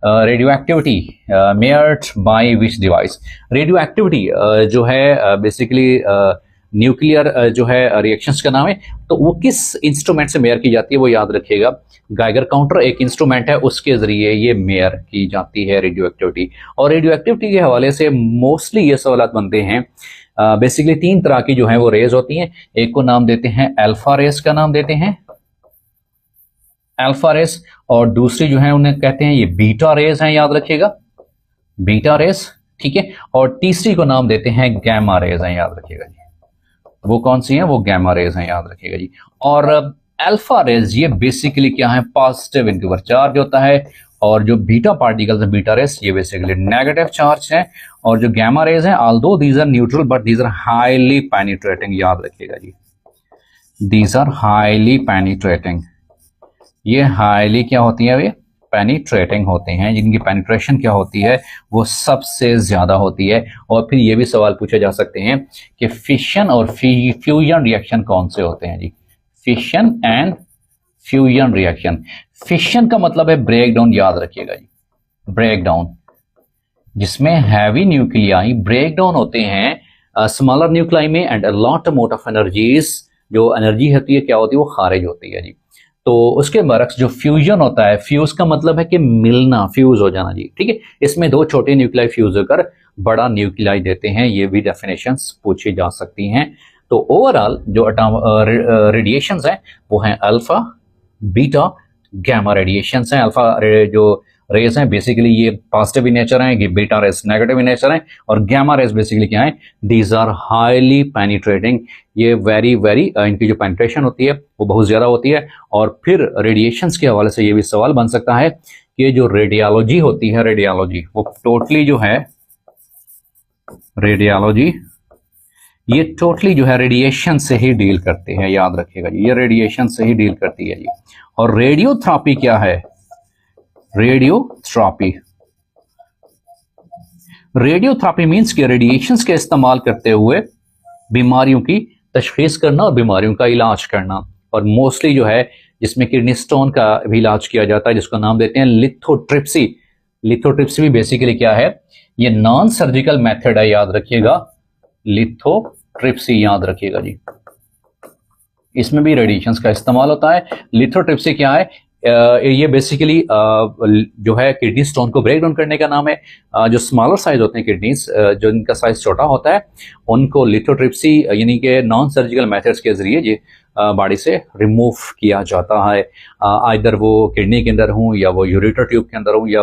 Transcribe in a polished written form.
Radio activity मेयर्ड by which device. Radio activity जो है basically nuclear जो है रिएक्शंस का नाम है, तो वो किस इंस्ट्रूमेंट से मेयर की जाती है वो याद रखिएगा। गाइगर काउंटर एक इंस्ट्रूमेंट है, उसके जरिए ये मेयर की जाती है रेडियो एक्टिविटी। और रेडियो एक्टिविटी के हवाले से मोस्टली ये सवाल बनते हैं। बेसिकली तीन तरह की जो है वो रेज होती हैं। एक को नाम देते हैं अल्फा रेस का नाम देते हैं अल्फा रेस, और दूसरी जो है उन्हें कहते हैं ये बीटा रेस हैं, याद रखिएगा बीटा रेस, ठीक है। और तीसरी को नाम देते हैं गैमा रेज हैं, याद रखिएगा जी। वो कौन सी हैं? वो गैमा रेज हैं, याद रखिएगा जी। और अल्फा रेज ये बेसिकली क्या है? पॉजिटिव इनके ऊपर चार्ज होता है। और जो बीटा पार्टिकल्स हैं बीटा रेज ये बेसिकली नेगेटिव चार्ज हैं। और जो गैमा रेज हैं although these are neutral but these are highly penetrating, याद रखिएगा जी। दीज आर हाईली पेनिट्रेटिंग, ये हाईली क्या होती है? वे पेनिट्रेटिंग होते हैं, जिनकी पेनिट्रेशन क्या होती है वो सबसे ज्यादा होती है। और फिर ये भी सवाल पूछे जा सकते हैं कि फिशन और फ्यूजन रिएक्शन कौन से होते हैं जी? Fission and fusion reaction. Fission का मतलब है ब्रेक डाउन, याद रखिएगा जी, ब्रेक डाउन, जिसमें हैवी न्यूक्लियाई ब्रेक डाउन होते हैं स्मॉलर न्यूक्लियाई में, and a lot amount of energies, जो एनर्जी होती है क्या होती है? वो खारिज होती है जी। तो उसके बरक्स जो फ्यूजन होता है, फ्यूज का मतलब है कि मिलना, फ्यूज हो जाना जी, ठीक है। इसमें दो छोटे न्यूक्लियाई फ्यूज होकर बड़ा न्यूक्लियाई देते हैं, ये भी डेफिनेशंस पूछी जा सकती हैं। तो ओवरऑल जो रेडिएशंस हैं वो हैं अल्फा, बीटा, गैमा रेडिएशंस हैं। अल्फा जो रेज हैं बेसिकली ये पॉजिटिव इन नेचर हैं, ये beta raise negative in nature हैं, और गैमा रेज बेसिकली क्या है? दीज आर हाईली पेनिट्रेटिंग, ये वेरी इनकी जो पेनिट्रेशन होती है वो बहुत ज्यादा होती है। और फिर रेडिएशंस के हवाले से ये भी सवाल बन सकता है कि जो रेडियोलॉजी होती है, रेडियोलॉजी वो टोटली जो है रेडियोलॉजी ये टोटली जो है रेडिएशन से ही डील करते हैं, याद रखिएगा जी, ये रेडिएशन से ही डील करती है जी। और रेडियोथेरेपी क्या है? रेडियोथेरेपी, रेडियोथेरेपी मींस कि रेडिएशंस के इस्तेमाल करते हुए बीमारियों की तशखीस करना और बीमारियों का इलाज करना। और मोस्टली जो है जिसमें किडनी स्टोन का भी इलाज किया जाता है, जिसको नाम देते हैं लिथोट्रिप्सी। लिथोट्रिप्सी भी बेसिकली क्या है? ये नॉन सर्जिकल मेथड है, याद रखिएगा, लिथोट्रिप्सी, याद रखिएगा जी। इसमें भी रेडिएशंस का इस्तेमाल होता है। लिथोट्रिप्सी क्या है? ये बेसिकली जो है किडनी स्टोन को ब्रेक डाउन करने का नाम है। जो स्मॉलर साइज होते हैं किडनीज, जो इनका साइज छोटा होता है, उनको लिथोट्रिप्सी यानी कि नॉन सर्जिकल मेथड्स के जरिए ये बॉडी से रिमूव किया जाता है। आइदर वो किडनी के अंदर हो, या वो यूरेटर ट्यूब के अंदर हो, या